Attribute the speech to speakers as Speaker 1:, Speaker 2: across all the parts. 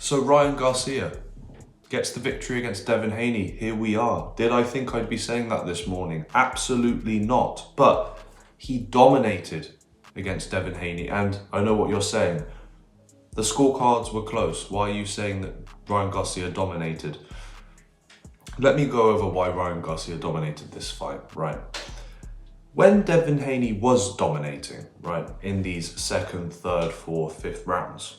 Speaker 1: So Ryan Garcia gets the victory against Devin Haney. Here we are. Did I think I'd be saying that this morning? Absolutely not. But he dominated against Devin Haney. And I know what you're saying. The scorecards were close. Why are you saying that Ryan Garcia dominated? Let me go over why Ryan Garcia dominated this fight, right? When Devin Haney was dominating, right, in these second, third, fourth, fifth rounds,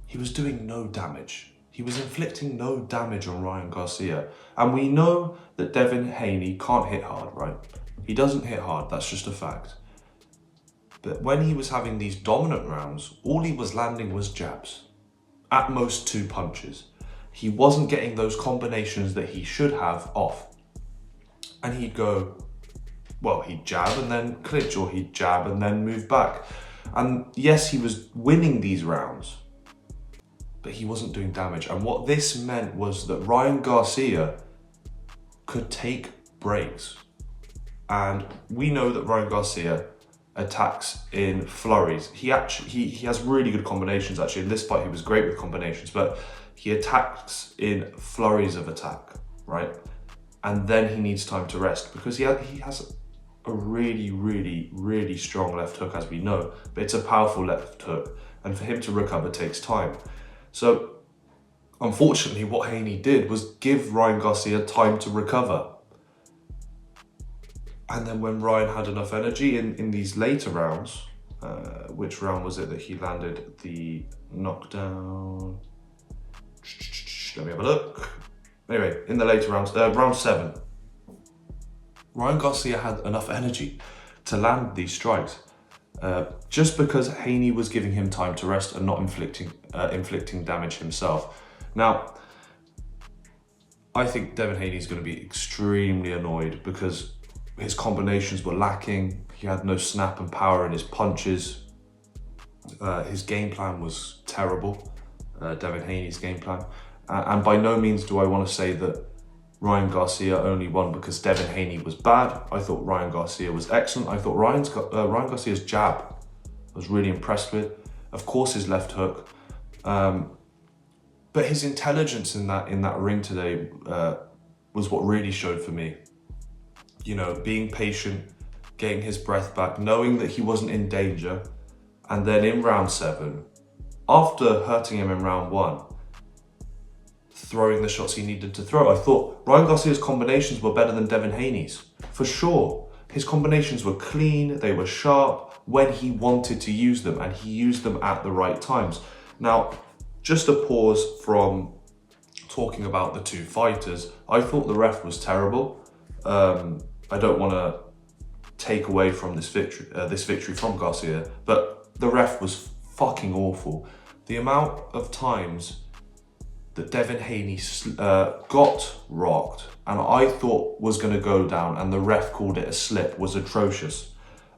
Speaker 1: he was doing no damage. He was inflicting no damage on Ryan Garcia. And we know that Devin Haney can't hit hard, right? He doesn't hit hard, that's just a fact. But when he was having these dominant rounds, all he was landing was jabs. At most 2 punches. He wasn't getting those combinations that he should have off. And he'd go, well, he'd jab and then clinch, or he'd jab and then move back. And yes, he was winning these rounds, but he wasn't doing damage. And what this meant was that Ryan Garcia could take breaks. And we know that Ryan Garcia attacks in flurries. He has really good combinations actually. In this fight, he was great with combinations, but he attacks in flurries of attack, right? And then he needs time to rest because he has a really strong left hook, as we know, but it's a powerful left hook. And for him to recover takes time. So unfortunately, what Haney did was give Ryan Garcia time to recover. And then when Ryan had enough energy in these later rounds, which round was it that he landed the knockdown? Let me have a look. Anyway, in the later rounds, round 7, Ryan Garcia had enough energy to land these strikes. Just because Haney was giving him time to rest and not inflicting damage himself. Now, I think Devin Haney is going to be extremely annoyed because his combinations were lacking. He had no snap and power in his punches. His game plan was terrible, Devin Haney's game plan. And by no means do I want to say that Ryan Garcia only won because Devin Haney was bad. I thought Ryan Garcia was excellent. I thought Ryan Garcia's jab I was really impressed with. Of course, his left hook. But his intelligence in that ring today was what really showed for me. You know, being patient, getting his breath back, knowing that he wasn't in danger. And then in round 7, after hurting him in round 1, throwing the shots he needed to throw. I thought Ryan Garcia's combinations were better than Devin Haney's, for sure. His combinations were clean, they were sharp when he wanted to use them, and he used them at the right times. Now, just a pause from talking about the 2 fighters. I thought the ref was terrible. I don't want to take away from this victory from Garcia, but the ref was fucking awful. The amount of times that Devin Haney got rocked and I thought was going to go down and the ref called it a slip was atrocious.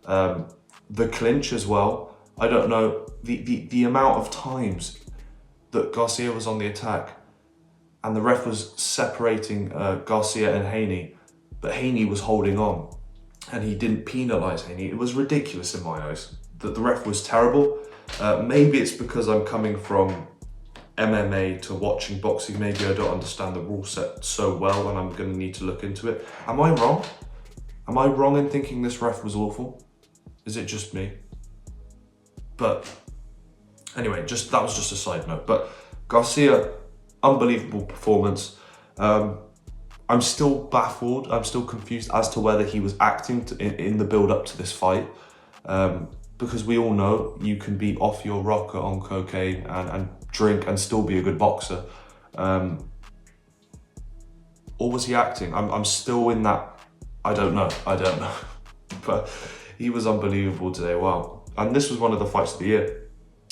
Speaker 1: The clinch as well, I don't know, the amount of times that Garcia was on the attack and the ref was separating Garcia and Haney, but Haney was holding on and he didn't penalise Haney. It was ridiculous in my eyes. The ref was terrible. Maybe it's because I'm coming from MMA to watching boxing. Maybe I don't understand the rule set so well and I'm going to need to look into it. Am I wrong? Am I wrong in thinking this ref was awful? Is it just me? But anyway, that was just a side note. But Garcia, unbelievable performance. I'm still baffled. I'm still confused as to whether he was acting in the build up to this fight. Because we all know you can be off your rocker on cocaine and drink and still be a good boxer. Or was he acting? I'm still in that, I don't know. But he was unbelievable today, wow. And this was one of the fights of the year.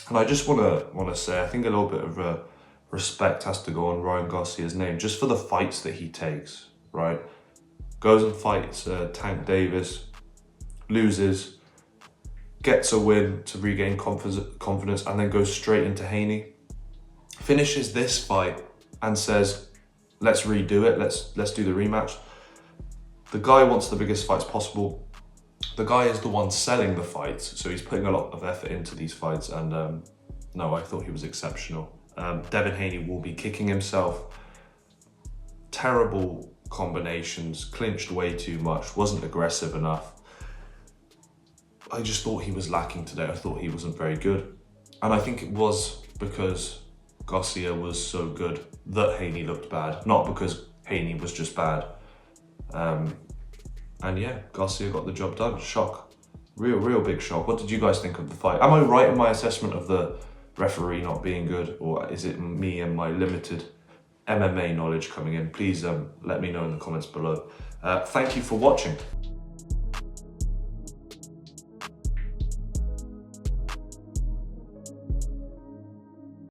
Speaker 1: And I just want to say, I think a little bit of respect has to go on Ryan Garcia's name, just for the fights that he takes, right? Goes and fights Tank Davis, loses, gets a win to regain confidence, and then goes straight into Haney. Finishes this fight and says, let's redo it, let's do the rematch. The guy wants the biggest fights possible. The guy is the one selling the fights, so he's putting a lot of effort into these fights, and no, I thought he was exceptional. Devin Haney will be kicking himself. Terrible combinations, clinched way too much, wasn't aggressive enough. I just thought he was lacking today. I thought he wasn't very good. And I think it was because Garcia was so good that Haney looked bad, not because Haney was just bad. And yeah, Garcia got the job done. Shock. Real big shock. What did you guys think of the fight? Am I right in my assessment of the referee not being good, or is it me and my limited MMA knowledge coming in? Please let me know in the comments below. Thank you for watching.